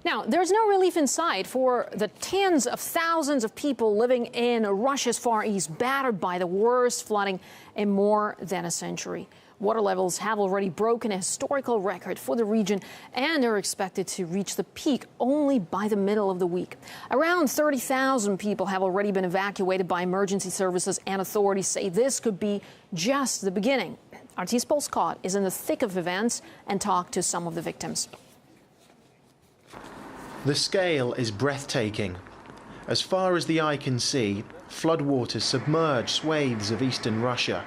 Now, there's no relief in sight for the tens of thousands of people living in Russia's Far East, battered by the worst flooding in more than a century. Water levels have already broken a historical record for the region and are expected to reach the peak only by the middle of the week. Around 30,000 people have already been evacuated by emergency services, and authorities say this could be just the beginning. Artis Paul Scott is in the thick of events and talked to some of the victims. The scale is breathtaking. As far as the eye can see, floodwaters submerge swathes of eastern Russia.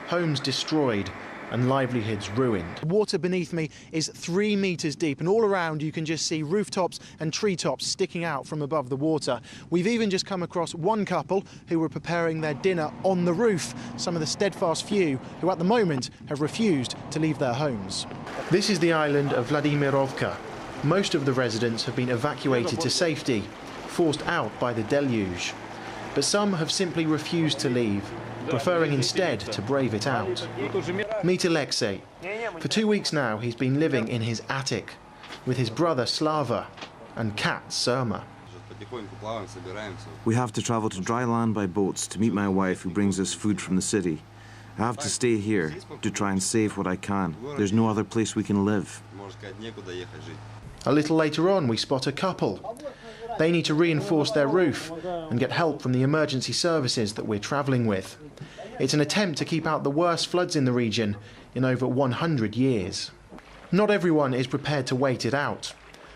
Homes destroyed and livelihoods ruined. The water beneath me is 3 meters deep, and all around you can just see rooftops and treetops sticking out from above the water. We've even just come across one couple who were preparing their dinner on the roof, some of the steadfast few who at the moment have refused to leave their homes. This is the island of Vladimirovka. Most of the residents have been evacuated to safety, forced out by the deluge. But some have simply refused to leave, preferring instead to brave it out. Meet Alexei. For 2 weeks now, he's been living in his attic with his brother Slava and cat Surma. We have to travel to dry land by boats to meet my wife, who brings us food from the city. I have to stay here to try and save what I can. There's no other place we can live. A little later on, we spot a couple. They need to reinforce their roof and get help from the emergency services that we're travelling with. It's an attempt to keep out the worst floods in the region in over 100 years. Not everyone is prepared to wait it out.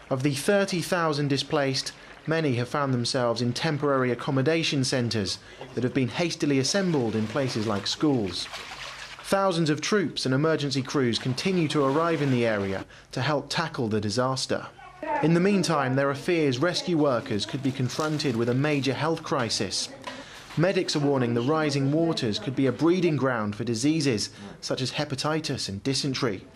Of the 30,000 displaced, many have found themselves in temporary accommodation centres that have been hastily assembled in places like schools. Thousands of troops and emergency crews continue to arrive in the area to help tackle the disaster. In the meantime, there are fears rescue workers could be confronted with a major health crisis. Medics are warning the rising waters could be a breeding ground for diseases such as hepatitis and dysentery.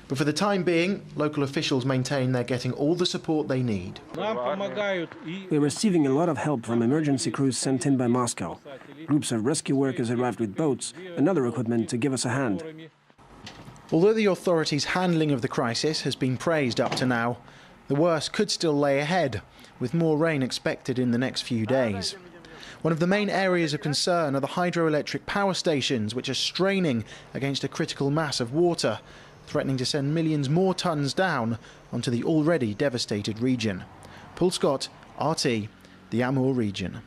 But for the time being, local officials maintain they're getting all the support they need. We're receiving a lot of help from emergency crews sent in by Moscow. Groups of rescue workers arrived with boats and other equipment to give us a hand. Although the authorities' handling of the crisis has been praised up to now, the worst could still lay ahead, with more rain expected in the next few days. One of the main areas of concern are the hydroelectric power stations, which are straining against a critical mass of water, threatening to send millions more tonnes down onto the already devastated region. Paul Scott, RT, the Amur region.